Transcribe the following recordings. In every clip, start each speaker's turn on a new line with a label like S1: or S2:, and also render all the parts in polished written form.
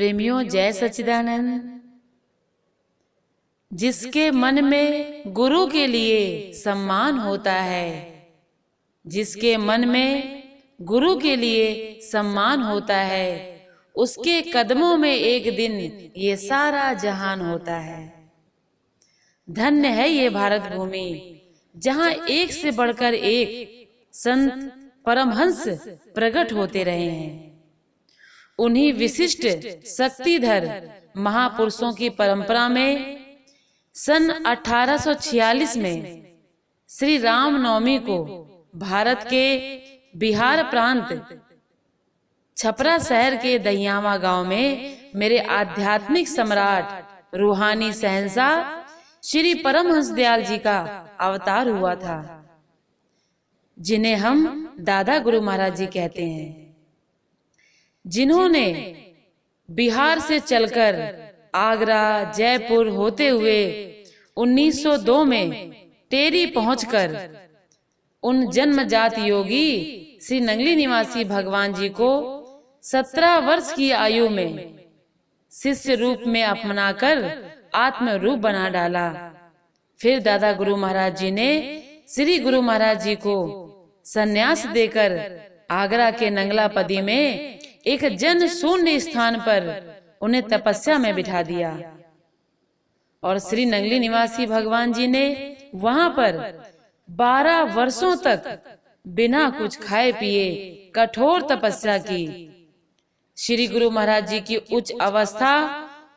S1: प्रेमियों, जय सच्चिदानंद। जिसके मन में गुरु के लिए सम्मान होता है, जिसके मन में गुरु के लिए सम्मान होता है, उसके कदमों में एक दिन ये सारा जहान होता है। धन्य है ये भारत भूमि, जहां एक से बढ़कर एक संत परमहंस प्रकट होते रहे हैं। उन्हीं विशिष्ट शक्तिधर महापुरुषों की परंपरा में सन 1846 में श्री राम नवमी को भारत के बिहार प्रांत छपरा शहर के दहियावा गांव में मेरे आध्यात्मिक सम्राट रूहानी शहंशाह श्री परमहंस दयाल जी का अवतार हुआ था, जिन्हें हम दादा गुरु महाराज जी कहते हैं, जिन्होंने बिहार से चलकर आगरा, जयपुर होते हुए 1902 में टेरी पहुंचकर उन जन्मजात योगी श्री नंगली निवासी भगवान जी को 17 वर्ष की आयु में शिष्य रूप में अपनाकर आत्म रूप बना डाला। फिर दादा गुरु महाराज जी ने श्री गुरु महाराज जी को संन्यास देकर आगरा के नंगलापदी में एक जन शून्य स्थान पर उन्हें तपस्या में बिठा दिया और श्री नंगली निवासी भगवान जी ने वहां पर 12 वर्षों तक बिना कुछ खाए पिए कठोर तपस्या की। श्री गुरु महाराज जी की उच्च अवस्था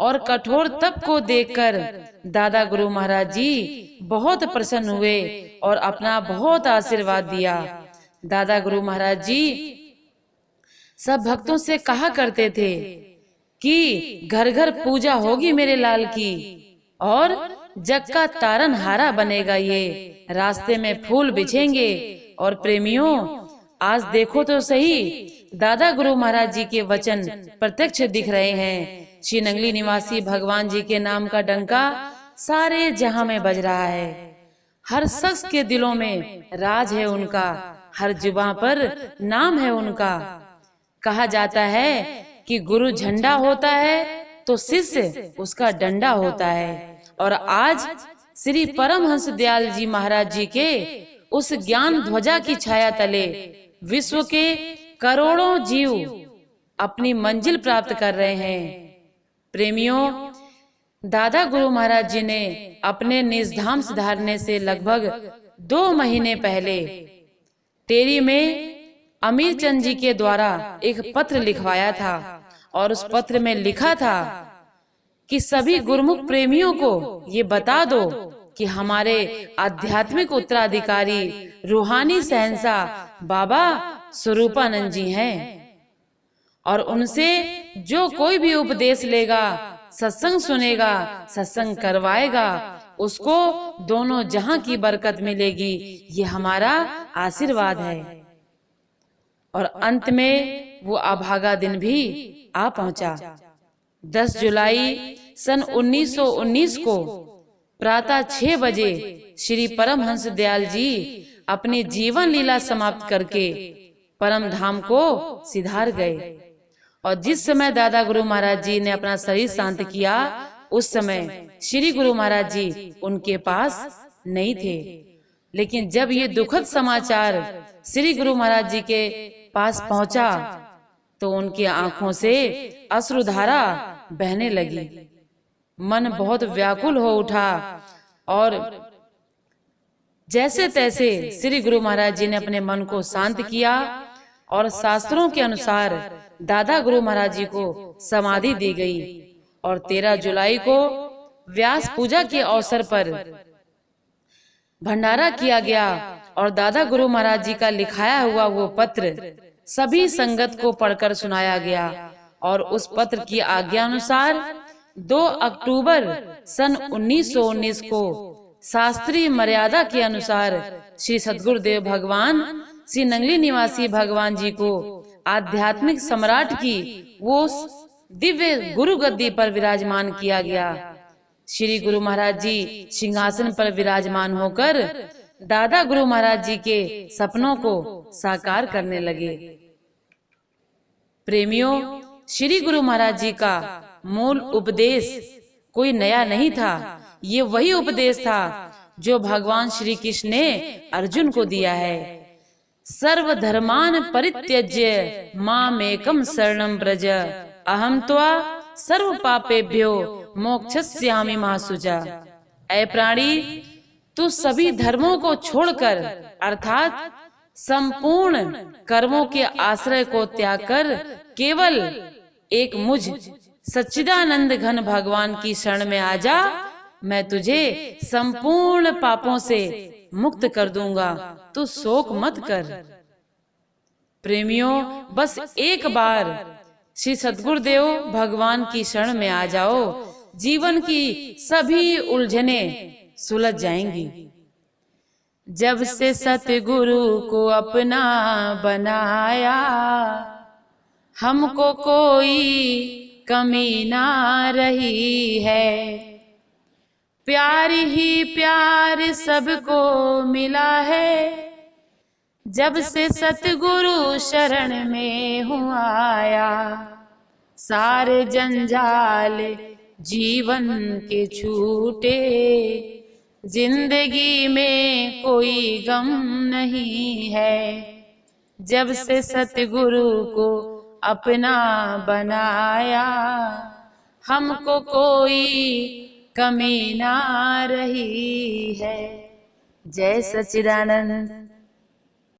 S1: और कठोर तप को देखकर दादा गुरु महाराज जी बहुत प्रसन्न हुए और अपना बहुत आशीर्वाद दिया। दादा गुरु महाराज जी सब भक्तों से कहा करते थे कि घर घर पूजा होगी मेरे लाल की और जग का तारनहारा बनेगा ये, रास्ते में फूल बिछेंगे। और प्रेमियों, आज देखो तो सही, दादा गुरु महाराज जी के वचन प्रत्यक्ष दिख रहे हैं। श्री नंगली निवासी भगवान जी के नाम का डंका सारे जहां में बज रहा है। हर शख्स के दिलों में राज है उनका, हर जुबां पर नाम है उनका। कहा जाता है कि गुरु झंडा होता है तो शिष्य उसका डंडा होता है। और आज श्री परमहंस दयाल जी महाराज जी के उस ज्ञान ध्वजा की छाया तले विश्व के करोड़ों जीव अपनी मंजिल प्राप्त कर रहे हैं। प्रेमियों, दादा गुरु महाराज जी ने अपने निज धाम सुधारने से लगभग 2 महीने पहले टेरी में अमीर चंद जी के द्वारा एक पत्र लिखवाया था और उस पत्र में लिखा था कि सभी गुरुमुख प्रेमियों को ये बता दो कि हमारे आध्यात्मिक उत्तराधिकारी रूहानी शहंशाह बाबा स्वरूपानंद जी हैं और उनसे जो कोई भी उपदेश लेगा, सत्संग सुनेगा, सत्संग करवाएगा, उसको दोनों जहां की बरकत मिलेगी। ये हमारा आशीर्वाद है। और अंत में वो अभागा दिन भी आ पहुंचा। 10 जुलाई सन 1919 को प्रातः 6 बजे श्री परमहंस दयाल जी अपनी जीवन लीला समाप्त करके परम धाम को सिधार गए। और जिस समय दादा गुरु महाराज जी ने अपना शरीर शांत किया, उस समय श्री गुरु महाराज जी उनके पास नहीं थे। लेकिन जब ये दुखद समाचार श्री गुरु महाराज जी के पास पहुंचा तो उनकी आंखों से अश्रुधारा बहने लगी। मन बहुत व्याकुल हो उठा और जैसे तैसे श्री गुरु महाराज जी ने अपने मन को शांत किया और शास्त्रों के अनुसार दादा गुरु महाराज जी को समाधि दी गई। और 13 जुलाई को व्यास पूजा के अवसर पर भंडारा किया गया और दादा गुरु महाराज जी का लिखाया हुआ वो पत्र सभी संगत को पढ़कर सुनाया गया। और उस पत्र की आज्ञा अनुसार 2 अक्टूबर सन 1919 को शास्त्रीय मर्यादा के अनुसार श्री सद्गुरुदेव भगवान श्री नंगली निवासी भगवान जी को आध्यात्मिक सम्राट की वो दिव्य गुरु गद्दी पर विराजमान किया गया। श्री गुरु महाराज जी सिंहासन पर विराजमान होकर दादा गुरु महाराज जी के सपनों को साकार करने लगे। प्रेमियों, श्री गुरु महाराज जी का मूल उपदेश कोई नया नहीं था। ये वही उपदेश था जो भगवान श्री कृष्ण ने अर्जुन को दिया है। सर्वधर्मान परित्यज्य मामेकं शरणं व्रज अहं त्वा सर्व पापेभ्यो मोक्षयिष्यामि मा शुचा। ऐ प्राणी, तू सभी धर्मों को छोड़कर अर्थात संपूर्ण कर्मों के आश्रय को त्याग कर केवल एक मुझ सच्चिदानंद घन भगवान की शरण में आ जा। मैं तुझे संपूर्ण पापों से मुक्त कर दूंगा, तू शोक मत कर। प्रेमियों, बस एक बार श्री सद्गुरुदेव भगवान की शरण में आ जाओ, जीवन की सभी उलझने सुलझ जाएंगी। जब से सतगुरु को अपना बनाया, हमको कोई कमी ना रही है। प्यार ही प्यार सबको मिला है, जब से सतगुरु शरण में हूँ आया। सारे जंजाल जीवन के छूटे, जिंदगी में कोई गम नहीं है। जब से सतगुरु को अपना बनाया, हमको कोई कमी ना रही है। जय सच्चिदानंद।